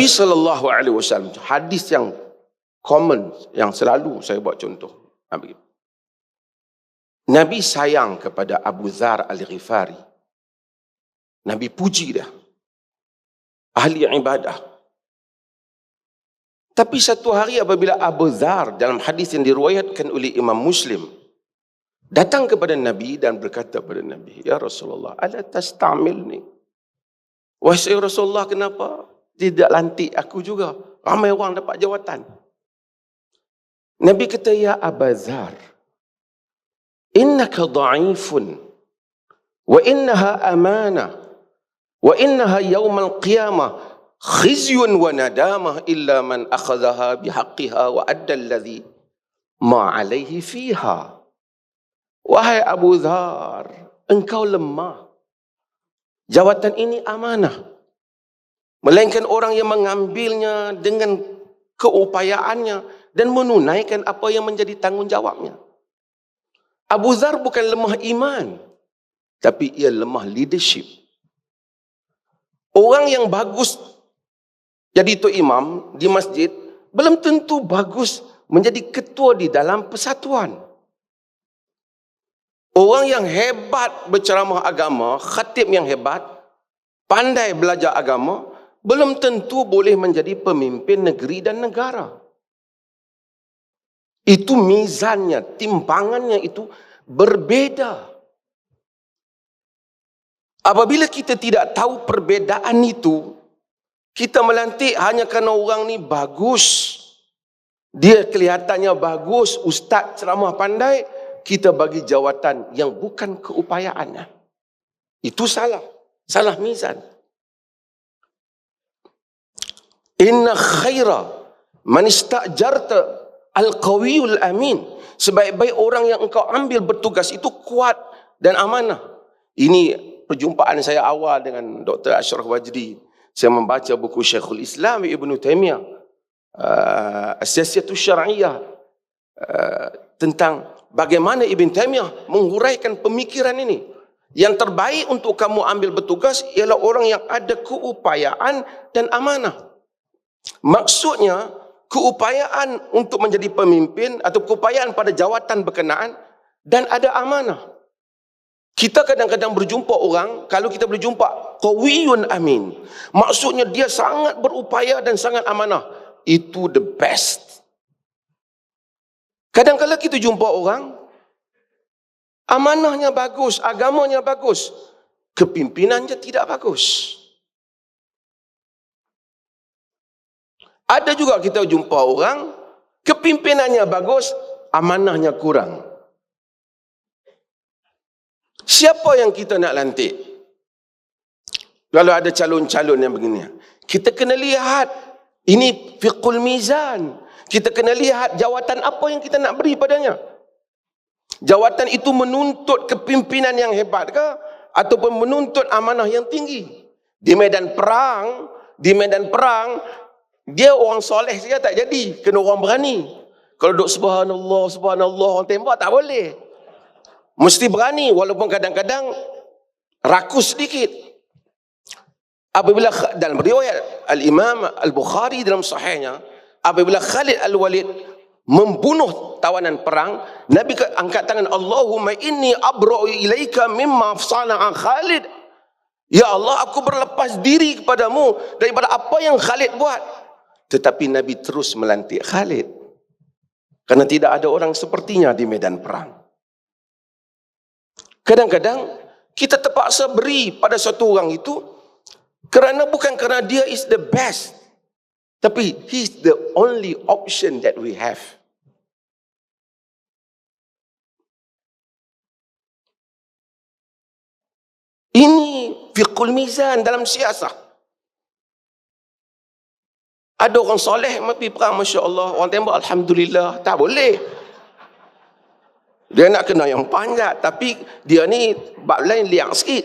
Nabi SAW, hadis yang common, yang selalu saya buat contoh. Nabi sayang kepada Abu Dzar Al-Ghifari. Nabi puji dia, ahli ibadah. Tapi satu hari apabila Abu Dzar, dalam hadis yang diriwayatkan oleh Imam Muslim, datang kepada Nabi dan berkata kepada Nabi, "Ya Rasulullah, ala tastamilni?" Wahai Rasulullah, kenapa tidak lantik aku juga? Ramai orang dapat jawatan. Nabi kata, "Ya Abu Dzar, innaka dha'ifun, wa innaha amanah, wa innaha yawmal qiyamah khizyun wa nadamah illa man akhadhaha bihaqqiha wa adda alladhi ma alaihi fiha." Wahai Abu Dzar, engkau lemah. Jawatan ini amanah. Melainkan orang yang mengambilnya dengan keupayaannya dan menunaikan apa yang menjadi tanggungjawabnya. Abu Dzar bukan lemah iman, tapi ia lemah leadership. Orang yang bagus jadi tu imam di masjid, belum tentu bagus menjadi ketua di dalam persatuan. Orang yang hebat berceramah agama, khatib yang hebat, pandai belajar agama, belum tentu boleh menjadi pemimpin negeri dan negara. Itu mizannya, timbangannya itu berbeda. Apabila kita tidak tahu perbedaan itu, kita melantik hanya kerana orang ni bagus, dia kelihatannya bagus, ustaz ceramah pandai, kita bagi jawatan yang bukan keupayaannya. Itu salah. Salah mizan. Inna khaira man istajarta al-qawiyul amin. Sebaik-baik orang yang engkau ambil bertugas itu kuat dan amanah. Ini perjumpaan saya awal dengan Dr. Ashraf Wajdi. Saya membaca buku Syekhul Islam Ibn Taymiyah, As-Siyasatu Syar'iyah, tentang bagaimana Ibn Taymiyah menghuraikan pemikiran ini. Yang terbaik untuk kamu ambil bertugas ialah orang yang ada keupayaan dan amanah. Maksudnya, keupayaan untuk menjadi pemimpin atau keupayaan pada jawatan berkenaan dan ada amanah. Kita kadang-kadang berjumpa orang, kalau kita berjumpa qawiyun amin, maksudnya dia sangat berupaya dan sangat amanah. Itu the best. Kadang-kadang kita jumpa orang, amanahnya bagus, agamanya bagus, kepimpinannya tidak bagus. Ada juga kita jumpa orang, kepimpinannya bagus, amanahnya kurang. Siapa yang kita nak lantik? Kalau ada calon-calon yang begini, kita kena lihat, ini fiqhul mizan. Kita kena lihat jawatan apa yang kita nak beri padanya. Jawatan itu menuntut kepimpinan yang hebat ke? Ataupun menuntut amanah yang tinggi? Di medan perang, dia orang soleh saja tak jadi. Kena orang berani. Kalau duk subhanallah, subhanallah, orang tembak tak boleh. Mesti berani, walaupun kadang-kadang rakus sedikit. Apabila dalam riwayat Al-Imam Al-Bukhari dalam sahihnya, apabila Khalid Al-Walid membunuh tawanan perang, Nabi angkat tangan, Allahumma inni abra'u ilaika mimma sana'a Khalid. Ya Allah, aku berlepas diri kepadamu daripada apa yang Khalid buat. Tetapi Nabi terus melantik Khalid, karena tidak ada orang sepertinya di medan perang. Kadang-kadang kita terpaksa beri pada satu orang itu bukan kerana dia is the best, tapi he's the only option that we have. Ini fiqhul mizan dalam siasah. Ada orang soleh pergi perang, Masya Allah, orang tembak Alhamdulillah, tak boleh. Dia nak kena yang panjat, tapi dia ni bab lain liang sikit.